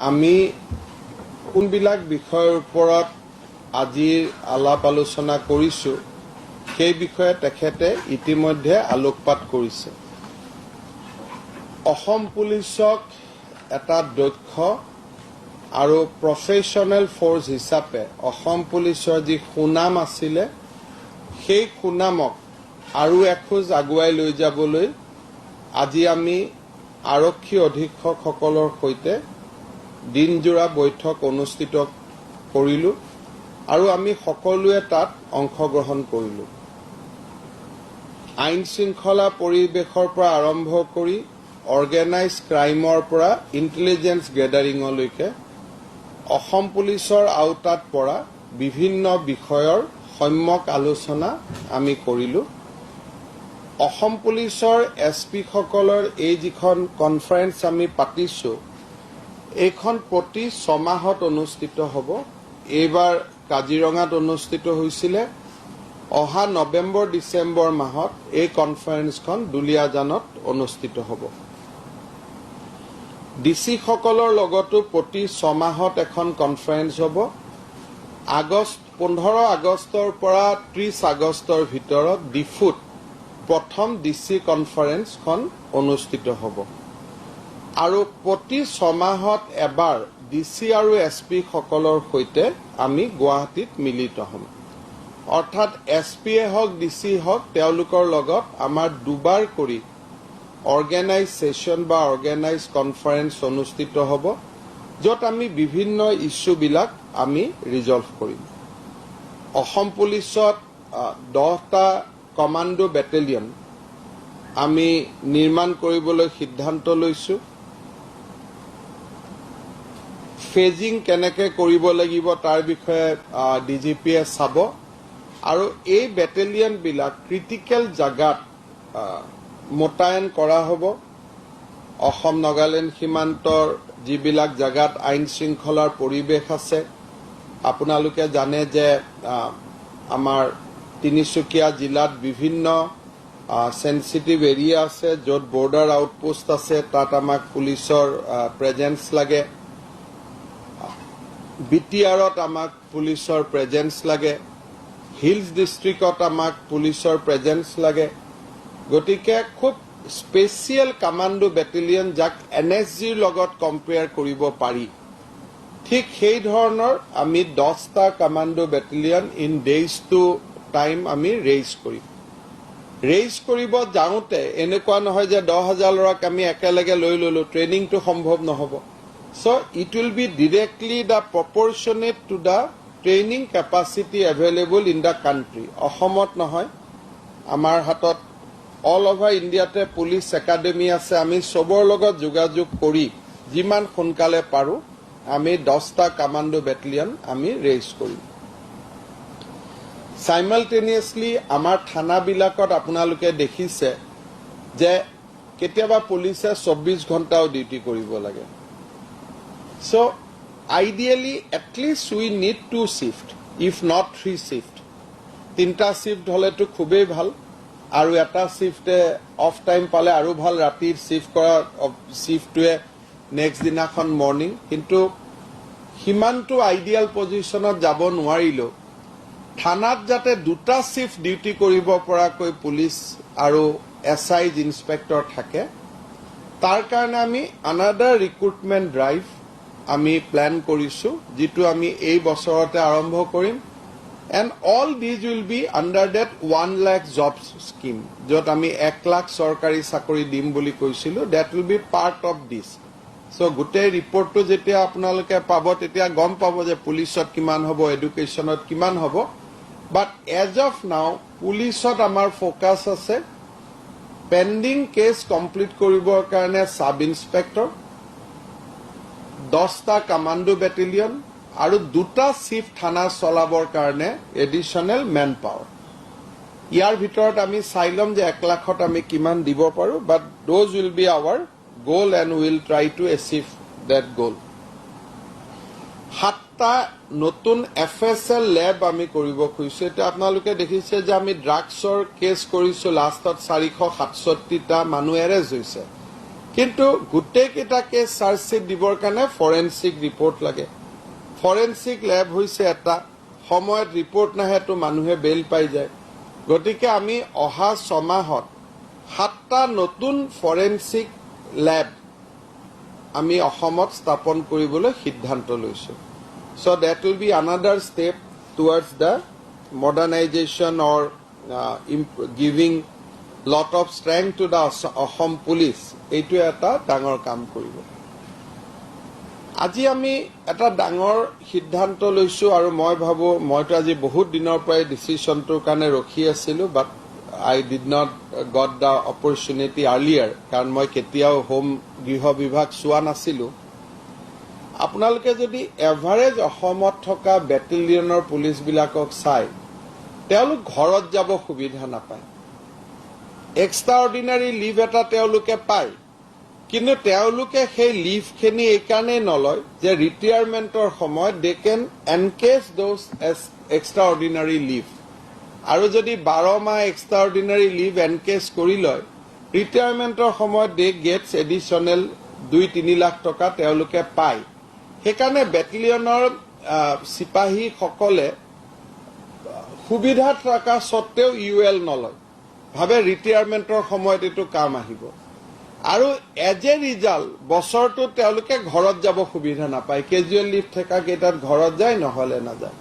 আমি কোনবিলাক বিষয়ৰ ওপৰত আজিৰ আলাপ আলোচনা কৰিছোঁ সেই বিষয়ে তেখেতে ইতিমধ্যে আলোকপাত কৰিছে। অসম পুলিচক এটা দক্ষ আৰু প্ৰফেশ্যনেল ফ'ৰ্চ হিচাপে অসম পুলিচৰ যি সুনাম আছিলে সেই সুনামক আৰু এখোজ আগুৱাই লৈ যাবলৈ আজি আমি আৰক্ষী অধীক্ষকসকলৰ সৈতে দিনজোৰা বৈঠক অনুষ্ঠিত কৰিলোঁ আৰু আমি সকলোৱে তাত অংশগ্ৰহণ কৰিলোঁ। আইন শৃংখলা পৰিৱেশৰ পৰা আৰম্ভ কৰি অৰ্গেনাইজ ক্ৰাইমৰ পৰা ইণ্টেলিজেন্স গেডাৰিঙলৈকে অসম পুলিচৰ আওতাত পৰা বিভিন্ন বিষয়ৰ সম্যক আলোচনা আমি কৰিলোঁ। অসম পুলিচৰ SP সকলৰ এই যিখন কনফাৰেন্স আমি পাতিছোঁ এইখন প্ৰতি 6 মাহত অনুষ্ঠিত হ'ব। এইবাৰ কাজিৰঙাত অনুষ্ঠিত হৈছিলে। অহা নৱেম্বৰ ডিচেম্বৰ মাহত এই কনফাৰেন্সখন দুলিয়াজানত অনুষ্ঠিত হ'ব। DC সকলৰ লগতো প্ৰতি 6 মাহত এখন কনফাৰেন্স হ'ব। 15 আগষ্টৰ পৰা 30 আগষ্টৰ ভিতৰত ডিফুত প্ৰথম DC কনফাৰেন্সখন অনুষ্ঠিত হ'ব আৰু প্ৰতি 6 মাহত এবাৰ DC আৰু SP সকলৰ সৈতে আমি গুৱাহাটীত মিলিত হ'ম। অৰ্থাৎ SP হওক DC হওক তেওঁলোকৰ লগত আমাৰ দুবাৰ কৰি অৰ্গেনাইজ সেশন বা অৰ্গেনাইজ কনফাৰেন্স অনুষ্ঠিত হ'ব য'ত আমি বিভিন্ন ইস্যুবিলাক আমি ৰিজলভ কৰিম। অসম পুলিচত 10টা কমাণ্ডো বেটেলিয়ন আমি নিৰ্মাণ কৰিবলৈ সিদ্ধান্ত লৈছোঁ। ফেজিং কেনেকৈ কৰিব লাগিব তাৰ বিষয়ে DGPয়ে চাব আৰু এই বেটেলিয়নবিলাক ক্ৰিটিকেল জাগাত মোতায়েন কৰা হ'ব। অসম নাগালেণ্ড সীমান্তৰ যিবিলাক জাগাত আইন শৃংখলাৰ পৰিৱেশ আছে, আপোনালোকে জানে যে আমাৰ তিনিচুকীয়া জিলাত বিভিন্ন সেনচিটিভ এৰিয়া আছে য'ত বৰ্ডাৰ আউটপোষ্ট আছে, তাত আমাক পুলিচৰ প্ৰেজেন্স লাগে। BTRত আমাক পুলিচৰ প্ৰেজেন্স লাগে। হিলছ ডিষ্ট্ৰিক্টত আমাক পুলিচৰ প্ৰেজেন্স লাগে। গতিকে খুব স্পেচিয়েল কমাণ্ডো বেটেলিয়ন যাক NSGৰ লগত কম্পেয়াৰ কৰিব পাৰি, ঠিক সেই ধৰণৰ আমি 10টা commando battalion in days to time আমি ৰেইজ কৰিম। ৰেইজ কৰিব যাওঁতে এনেকুৱা নহয় যে 10,000 ল'ৰাক আমি একেলগে লৈ ল'লোঁ, ট্ৰেইনিংটো সম্ভৱ নহ'ব। So it will be directly the proportionate to the training capacity available in the country. অসমত নহয়, আমাৰ হাতত অল অভাৰ ইণ্ডিয়াতে পুলিচ একাডেমি আছে। আমি চবৰ লগত যোগাযোগ কৰি যিমান সোনকালে পাৰোঁ আমি 10টা কমাণ্ডো বেটেলিয়ন আমি ৰেইজ কৰিম। সাইমালটেনিয়াছলি আমাৰ থানাবিলাকত আপোনালোকে দেখিছে যে কেতিয়াবা পুলিচে 24 ঘণ্টাও ডিউটি কৰিব লাগে। So ideally at least we need 2 shift if not 3 shift. 3টা shift হলেতো খুবেই ভাল আৰু এটা শিফটে অফ টাইম পালে আৰু ভাল। ৰাতিৰ শিফট কৰা শিফটটোৱে নেক্সট দিনাখন মৰ্নিং, কিন্তু সিমানটো আইডিয়াল পজিশ্যনত যাব নোৱাৰিলেও থানাত যাতে 2টা শিফট ডিউটি কৰিব পৰাকৈ পুলিচ আৰু SI ইন্সপেক্টৰ থাকে তাৰ কাৰণে আমি আনাডাৰ ৰিক্ৰুটমেণ্ট ড্ৰাইভ আমি প্ল্যান কৰিছোঁ যিটো আমি এই বছৰতে আৰম্ভ কৰিম। And all this will be under that 1 lakh job scheme য'ত আমি 1 লাখ চৰকাৰী চাকৰি দিম বুলি কৈছিলোঁ। That will be part of this. So' গোটেই ৰিপৰ্টটো যেতিয়া আপোনালোকে পাব তেতিয়া গম পাব যে পুলিচত কিমান হ'ব, এডুকেশ্যনত কিমান হ'ব। বাট এজ অফ নাও পুলিচত আমাৰ ফ'কাছ আছে পেণ্ডিং কেছ কমপ্লিট কৰিবৰ কাৰণে সাব ইন্সপেক্টৰ, 10টা কমাণ্ডো বেটেলিয়ন আৰু 2টা চিফ থানা চলাবৰ কাৰণে এডিশ্যনেল মেন পাৱাৰ। ইয়াৰ ভিতৰত আমি চাই ল'ম যে 1 লাখত আমি কিমান দিব পাৰোঁ। But those will be our goal and will try to achieve that goal. 7টা নতুন FSL লেব আমি কৰিব খুজিছোঁ। এতিয়া আপোনালোকে দেখিছে যে আমি ড্ৰাগছৰ কেছ কৰিছোঁ, লাষ্টত 467টা মানুহ এৰেষ্ট হৈছে। কিন্তু গোটেইকেইটা কেছ চাৰ্জশ্বিট দিবৰ কাৰণে ফৰেনচিক ৰিপৰ্ট লাগে ফৰেনচিক লেব হৈছে এটা সময়ত ৰিপৰ্ট নাহেতো মানুহে বেল পাই যায় গতিকে আমি অহা 6 মাহত 7টা নতুন ফৰেনচিক লেব আমি অসমত স্থাপন কৰিবলৈ সিদ্ধান্ত লৈছো so that will be another step towards the modernization or giving lot of strength to the Assam police এইটো এটা ডাঙৰ কাম কৰিব আজি আমি এটা ডাঙৰ সিদ্ধান্ত লৈছো আৰু মই ভাবো মইতো আজি বহুত দিনৰ পৰাই ডিসিশনটোৰ কাৰণে ৰখি আছিলো বাট I did not got the opportunity earlier কাৰণ মই কেতিয়াও হোম গৃহ বিভাগ চোৱা নাছিলো আপোনালোকে যদি এভাৰেজ অসমত থকা বেটেলিয়নৰ পুলিচ বিলাকক চাই তেওঁলোক ঘৰত যাব সুবিধা নাপায় এক্সট্ৰা অৰ্ডিনাৰী লিভ এটা তেওঁলোকে পায় কিন্তু তেওঁলোকে সেই লিভ খিনি এই কাৰণে নলয় যে ৰিটায়াৰমেন্টৰ সময়ত they can encash those as extraordinary leave আৰু যদি 12 মাহ এক্সট্ৰা অৰ্ডিনাৰী লিভ এনকেজ কৰি লয় ৰিটায়াৰমেন্টৰ সময়ত দে গেটছ এডিশনেল 2-3 লাখ টকা তেওঁলোকে পায় সেইকাৰণে বেটেলিয়নৰ সিপাহী সকলে সুবিধা থকা সত্ত্বেও ইউএল নলয় ভাবে ৰিটায়াৰমেন্টৰ সময়ত এটো কাম আহিব আৰু এজ এ ৰিজাল্ট বছৰটো তেওঁলোকে ঘৰত যাব সুবিধা নাপায় কেজুৱেল লিভ থকা কেইটাত ঘৰত যায় নহলে না যায়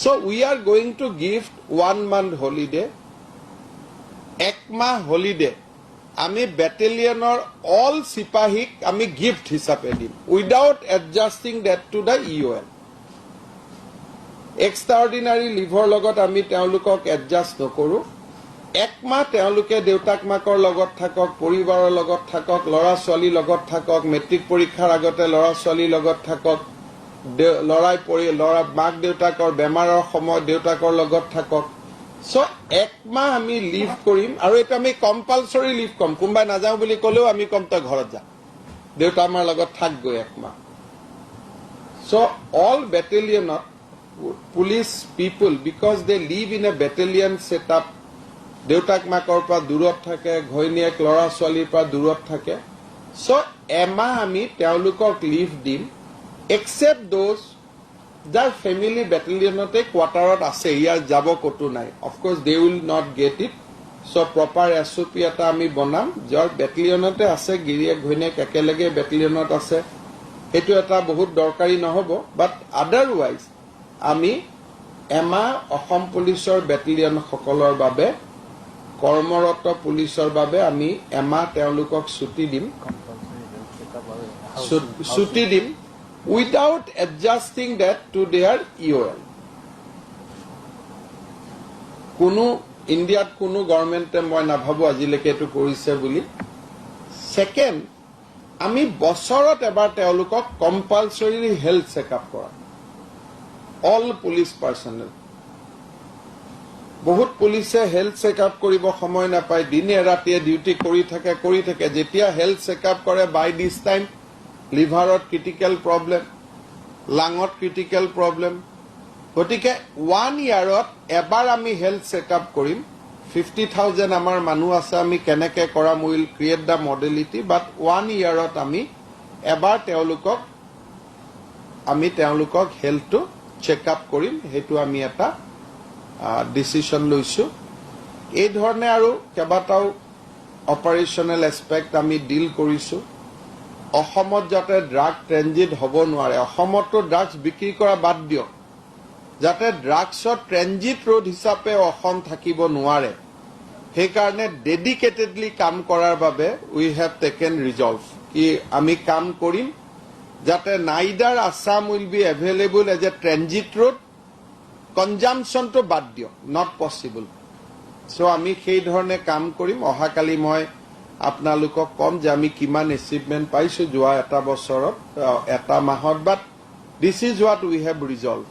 so we are going to give 1 month holiday এক মাহ holiday আমি বেটেলিয়নৰ অল সিপাহীক আমি গিফট হিচাপে দিম without adjusting that to the UL extraordinary লিভৰ লগত আমি তেওঁলোকক এডজাস্ট নকৰো এক মাহ তেওঁলোকে দেউতাক মাকৰ লগত থাকক পৰিবাৰৰ লগত থাকক লৰা ছোৱালীৰ লগত থাকক মেট্ৰিক পৰীক্ষাৰ আগতে লৰা ছোৱালীৰ লগত থাকক লৰা মাক দেউতাকৰ বেমাৰৰ সময়ত দেউতাকৰ লগত থাকক সো এক মাহ আমি লিভ কৰিম আৰু এটা আমি কম্পালসৰি লিভ কম কোনবাই নাযাও বুলি কলেও আমি কম তই ঘৰত যা দেউতা আমাৰ লগত থাক গৈ এক মাহ সো অল বেটেলিয়নত police people because they live in a battalion setup দেউতাক মাকৰ পৰা দূৰত থাকে ঘৈণীয়েক লৰা ছোৱালীৰ পৰা দূৰত থাকে সো এমাহ আমি তেওঁলোকক লিভ দিম except those যাৰ ফ্যামিলি বেটেলিয়নতে কোৱাৰ্টাৰত আছে ইয়াৰ যাব কতো নাই of course they will not get it so proper SOP এটা আমি বনাম যাৰ বেটেলিয়নতে আছে গিৰিয়েক ঘৈণীয়েক একেলগে বেটেলিয়নত আছে এটো এটা বহুত দৰকাৰী নহব বাট আদাৰৱাইজ আমি এমাহ অসম পুলিচৰ বেটেলিয়ন সকলৰ বাবে কৰ্মৰত পুলিচৰ বাবে আমি এমাহ তেওঁলোকক ছুটি দিম without adjusting that to their EOL. কোনো ইন্ডিয়াত কোনো গভৰ্ণমেণ্টে মই নাভাবো আজিলৈকে এটো কৰিছে বুলি সেকেন্ড আমি বছৰত এবাৰ তেওঁলোকক কম্পালসৰি হেলথ চেকআপ কৰা অল পুলিচ পাৰ্সনেল বহুত পুলিচে হেলথ চেকআপ কৰিব সময় নাপায় দিনে ৰাতিয়ে ডিউটি কৰি থাকে যেতিয়া হেলথ চেকআপ কৰে বাই দিস টাইম লিভাৰত ক্ৰিটিক্যাল প্ৰবলেম লাঙত ক্ৰিটিক্যাল প্ৰবলেম গতিকে 1 ইয়াৰত এবাৰ আমি হেলথ চেকআপ কৰিম 50,000 আমাৰ মানুহ আছে আমি কেনেকে কৰা উইল ক্ৰিয়েট দা মডেলিটি বাট 1 ইয়াৰত আমি এবাৰ তেওঁলোকক হেলথটো চেকআপ কৰিম হেতু আমি এটা ডিসিশন লৈছো এই ধৰণে আৰু কেবাটাও অপাৰেশনাল এসপেক্ট আমি ডিল কৰিছো অসমত যাতে ড্ৰাগ ট্ৰেনজিট হ'ব নোৱাৰে অসমতো ড্ৰাগছ বিক্ৰী কৰা বাদ দিয়ক যাতে ড্ৰাগছৰ ট্ৰেনজিট ৰোড হিচাপে অসম থাকিব নোৱাৰে সেই কাৰণে ডেডিকেটেডলি কাম কৰাৰ বাবে উই হ্যাভ টেকেন ৰিজলভ কি আমি কাম কৰিম যাতে neither Assam will be available as a transit road consumption তো বাদ দিয়ক নট পসিবল সো আমি সেই ধৰণে কাম কৰিম অহাকালি মই আপোনালোকক কম যে আমি কিমান এচিভমেন্ট পাইছো যোৱা এটা বছৰত এটা মাহত but this is what we have resolve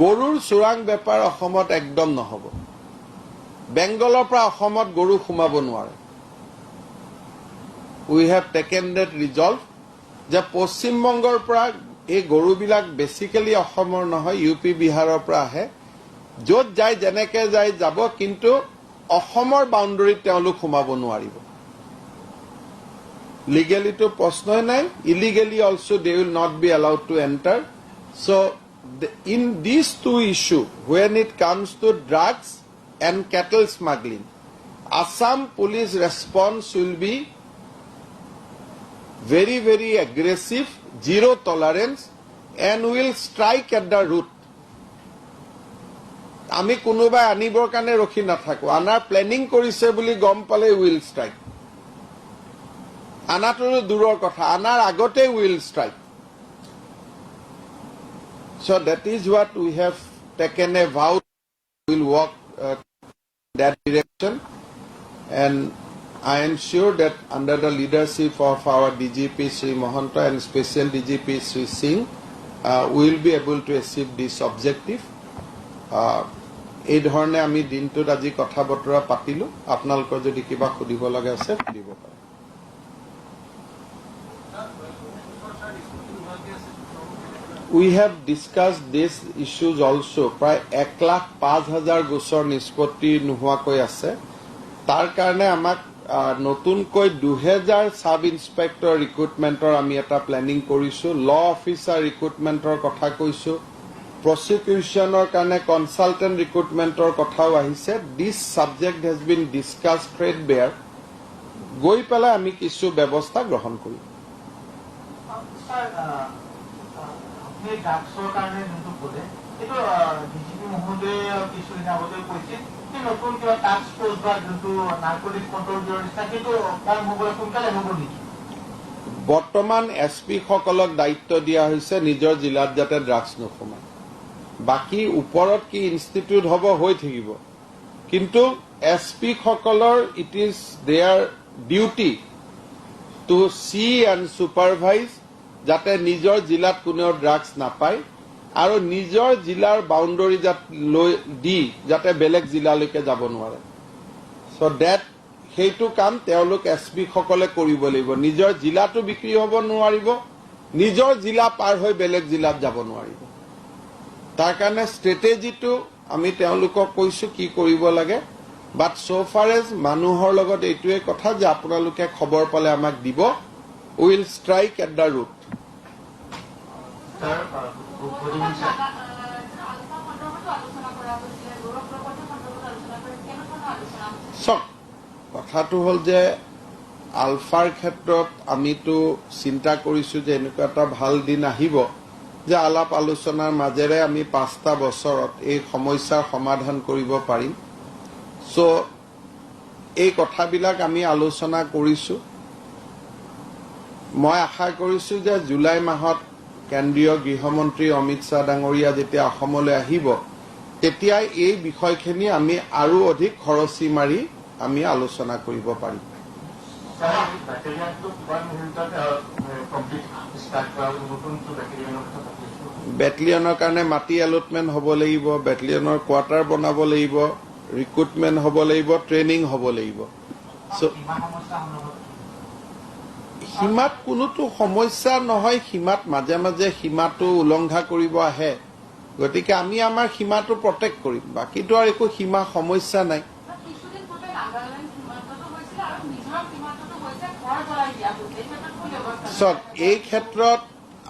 গৰুৰ চোৰাং বেপাৰ অসমত একদম নহব বেংগলৰ পৰা অসমত গৰু সোমাব নোৱাৰে উই হ্যাভ টেকেন দ্যাট ৰিজলভ যে পশ্চিমবংগৰ পৰা এই গৰুবিলাক বেসিক্যালি অসমৰ নহয় ইউপি বিহাৰৰ পৰা আহে য'ত যায় যেনেকে যায় যাব কিন্তু অসমৰ বাউণ্ডাৰীত তেওঁলোক সোমাব নোৱাৰিব Legally to প্ৰশ্নই নাই, illegally also they will not be allowed to enter. So in these two issues, when it comes to drugs and cattle smuggling, Assam police response will be very, very aggressive, zero tolerance, and will strike at the root. আমি কোনোবাই আনিবৰ কাৰণে ৰখি নাথাকো, আনাৰ planning কৰিছে বুলি গম পালে উইল ষ্ট্ৰাইক। আনাটোৰো দূৰৰ কথা, আনাৰ আগতে will strike. So that is what we have taken a vow, we will walk that direction, and I am sure that under the leadership of our DGP Sri Mohanta and Special DGP Sri Singh, we will be able to achieve this objective. এই ধৰণে আমি দিনটোত আজি কথা বতৰা পাতিলো। আপোনালোকৰ যদি কিবা সুধিব লগা আছে সুধিব পাৰে। We have discussed these issues also. প্ৰায় 1,05,000 গোচৰ নিষ্পত্তি নোহোৱাকৈ আছে। তাৰ কাৰণে আমাক নতুনকৈ 2000 সাব ইন্সপেক্টৰ ৰিক্ৰুটমেণ্টৰ আমি এটা প্লেনিং কৰিছো। ল অফিচাৰ ৰিক্ৰুটমেণ্টৰ কথা কৈছো। প্ৰসিকিউশ্যনৰ কাৰণে কনসালটেন্ট ৰিক্ৰুটমেণ্টৰ কথাও আহিছে। দিছ সাবজেক্ট হেজ বিন ডিছকাছ থ্ৰেডবেয়াৰ। গৈ পেলাই আমি কিছু ব্যৱস্থা গ্ৰহণ কৰিম। বৰ্তমান এছপি সকলক দায়িত্ব দিয়া হৈছে নিজৰ জিলাত যাতে ড্ৰাগছ নোসোমায়। বাকি ওপৰত কি ইনষ্টিটিউট হ'ব হৈ থাকিব, কিন্তু এছপি সকলৰ it is their duty to see and supervise যাতে নিজৰ জিলাত কোনেও ড্ৰাগছ নাপায় আৰু নিজৰ জিলাৰ বাউণ্ডৰী দি যাতে বেলেগ জিলালৈকে যাব নোৱাৰে। চ' ডেট সেইটো কাম তেওঁলোক এছপি সকলে কৰিব লাগিব। নিজৰ জিলাটো বিক্ৰী হ'ব নোৱাৰিব, নিজৰ জিলা পাৰ হৈ বেলেগ জিলাত যাব নোৱাৰিব। তাৰ কাৰণে ষ্ট্ৰেটেজিটো আমি তেওঁলোকক কৈছো কি কৰিব লাগে। বাট চ' ফাৰ এজ মানুহৰ লগত এইটোৱে কথা যে আপোনালোকে খবৰ পালে আমাক দিব, will strike at the root. চক কথাটো হ'ল যে আলফাৰ ক্ষেত্ৰত আমিতো চিন্তা কৰিছো যে এনেকুৱা এটা ভাল দিন আহিব যে আলাপ আলোচনাৰ মাজেৰে আমি 5টা বছৰত এই সমস্যাৰ সমাধান কৰিব পাৰিম। চ' এই কথাবিলাক আমি আলোচনা কৰিছো। মই আশা কৰিছো যে জুলাই মাহত কেন্দ্ৰীয় গৃহমন্ত্ৰী অমিত শ্বাহ ডাঙৰীয়া যেতিয়া অসমলৈ আহিব তেতিয়া এই বিষয়খিনি আমি আৰু অধিক খৰচি মাৰি আমি আলোচনা কৰিব পাৰিম। বেটেলিয়নৰ কাৰণে মাটি এলটমেণ্ট হ'ব লাগিব, বেটেলিয়নৰ কোৱাৰ্টাৰ বনাব লাগিব, ৰিক্ৰুটমেণ্ট হ'ব লাগিব, ট্ৰেইনিং হ'ব লাগিব। সীমাত কোনোতো সমস্যা নহয়। সীমাত মাজে মাজে সীমাটো উলংঘা কৰিব আহে, গতিকে আমি আমাৰ সীমাটো প্ৰটেক্ট কৰিম। বাকীতো আৰু একো সীমা সমস্যা নাই। চক এই ক্ষেত্ৰত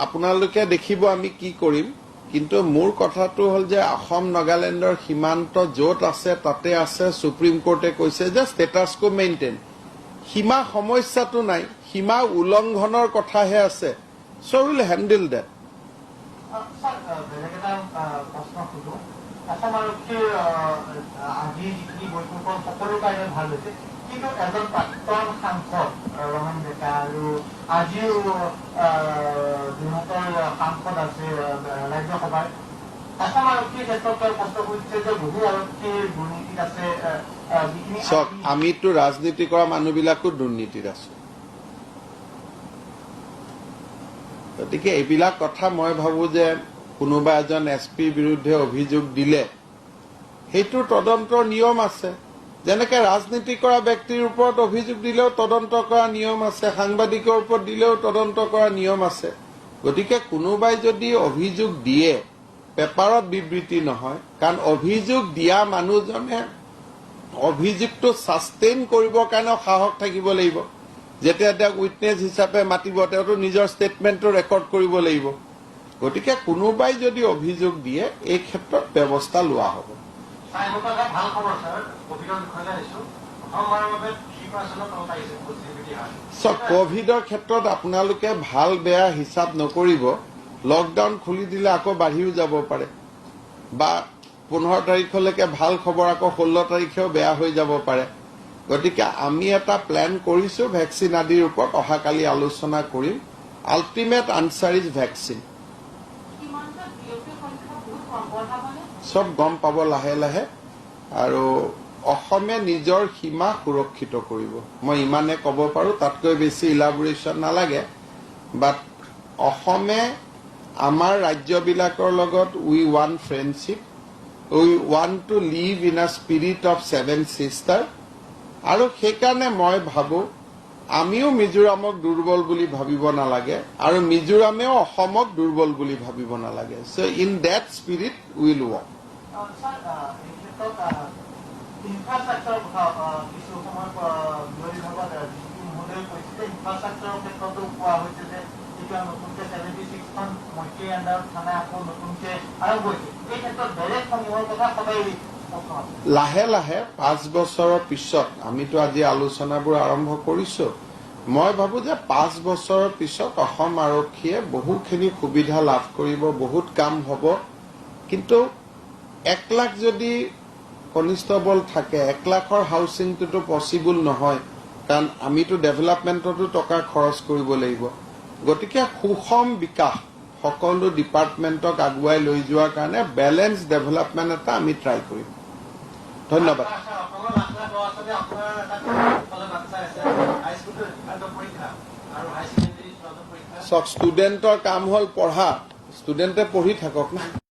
আপোনালোকে দেখিব আমি কি কৰিম, কিন্তু মোৰ কথাটো হ'ল যে অসম নাগালেণ্ডৰ সীমান্ত য'ত আছে তাতে আছে। সুপ্ৰিম কোৰ্টে কৈছে যে ষ্টেটাছ কো মেইনটেইন। সীমা সমস্যাটো নাই, সীমা উলংঘনৰ কথাহে আছে। চ' উইল হেণ্ডেল ডেট। অসম আৰক্ষীৰ আজি যিখিনি বৈঠকৰ সকলো কাৰণে ভাল হৈছে, কিন্তু এজন প্ৰাক্তন সাংসদ ৰমন ডেকা আৰু আজিও যোৰহাটৰ সাংসদ আছে ৰাজ্যসভাৰ, অসম আৰক্ষীৰ ক্ষেত্ৰত তেওঁ প্ৰশ্ন কৰিছে যে বহু আৰক্ষীৰ দুৰ্নীতিত আছে। চক আমিতো ৰাজনীতি কৰা মানুহবিলাকো দুৰ্নীতিত আছো। গতিকে এইবিলাক কথা মই ভাবো যে কোনোবা এজন এছপিৰ বিৰুদ্ধে অভিযোগ দিলে সেইটো তদন্তৰ নিয়ম আছে। যেনেকে ৰাজনীতি কৰা ব্যক্তিৰ ওপৰত অভিযোগ দিলেও তদন্ত কৰা নিয়ম আছে, সাংবাদিকৰ ওপৰত দিলেও তদন্ত কৰা নিয়ম আছে। গতিকে কোনোবাই যদি অভিযোগ দিয়ে পেপাৰত বিবৃতি নহয়, কাৰণ অভিযোগ দিয়া মানুহজনে অভিযোগটো সাষ্টেইন কৰিবৰ কাৰণেও সাহস থাকিব লাগিব। যেতিয়া তেওঁক উইটনেছ হিচাপে মাতিব তেওঁতো নিজৰ ষ্টেটমেণ্টটো ৰেকৰ্ড কৰিব লাগিব গতিকে কোনোবাই যদি অভিযোগ দিয়ে এই ক্ষেত্ৰত ব্যৱস্থা লোৱা হ'ব ভাল খবৰ স্যাৰ কোভিডৰ বিষয়ে আহিছো প্ৰথমবাৰৰ বাবে 3% তলত আহিছে পজিটিভিটি হাৰ সব কোভিডৰ ক্ষেত্ৰত আপোনালোকে ভাল বেয়া হিচাপ নকৰিব লকডাউন খুলি দিলে আকৌ বাঢ়িও যাব পাৰে বা 15 তাৰিখলৈকে ভাল খবৰ আকৌ 16 তাৰিখেও বেয়া হৈ যাব পাৰে গতিকে আমি এটা প্ল্যান কৰিছো ভ্যাকচিন আদিৰ ওপৰত অহাকালি আলোচনা কৰিম আল্টিমেট আনসাৰ ইজ ভ্যাকচিন সব গম পাব লাহে লাহে আৰু অসমে নিজৰ সীমা সুৰক্ষিত কৰিব মই ইমানে ক'ব পাৰো তাতকৈ বেছি ইলাবোৰেশ্যন নালাগে বাট অসমে আমাৰ ৰাজ্যবিলাকৰ লগত উই ওৱান friendship we want to live in a spirit of seven sister আৰু সেইকাৰণে মই ভাবো আমিও মিজোৰামক দুৰ্বল বুলি ভাবিব নালাগে আৰু মিজোৰামেও অসমক দুৰ্বল বুলি ভাবিব নালাগে so in that spirit will work sir এই ক্ষেত্ৰত ইনফ্ৰাষ্ট্ৰাকচাৰৰ কথা কিছু সময় বিৰোধী ভাগত মহোদয়ে কৈছে যে ইনফ্ৰাষ্ট্ৰাকচাৰৰ ক্ষেত্ৰতো কোৱা হৈছে যে এতিয়া নতুনকৈ 76খন মৈত্ৰী আণ্ডাৰত থানা আকৌ নতুনকৈ আৰম্ভ হৈছে এই ক্ষেত্ৰত বেলেগ সমূহৰ কথা সদায় লাহে লাহে 5 বছৰৰ পিছত আমিতো আজি আলোচনাবোৰ আৰম্ভ কৰিছো মই ভাবো যে 5 বছৰৰ পিছত অসম আৰক্ষীয়ে বহুখিনি সুবিধা লাভ কৰিব বহুত কাম হ'ব কিন্তু 1 লাখ যদি কনিষ্টেবল থাকে 1 লাখৰ হাউচিংটো পসিবল নহয় কাৰণ আমিতো ডেভেলপমেণ্টতো টকা খৰচ কৰিব লাগিব গতিকে সুষম বিকাশ সকলো ডিপাৰ্টমেণ্টক আগুৱাই লৈ যোৱাৰ কাৰণে বেলেন্স ডেভেলপমেণ্ট এটা আমি ট্ৰাই কৰিম ধন্যবাদ সব ষ্টুডেণ্টৰ কাম হ'ল পঢ়া ষ্টুডেণ্টে পঢ়ি থাকক না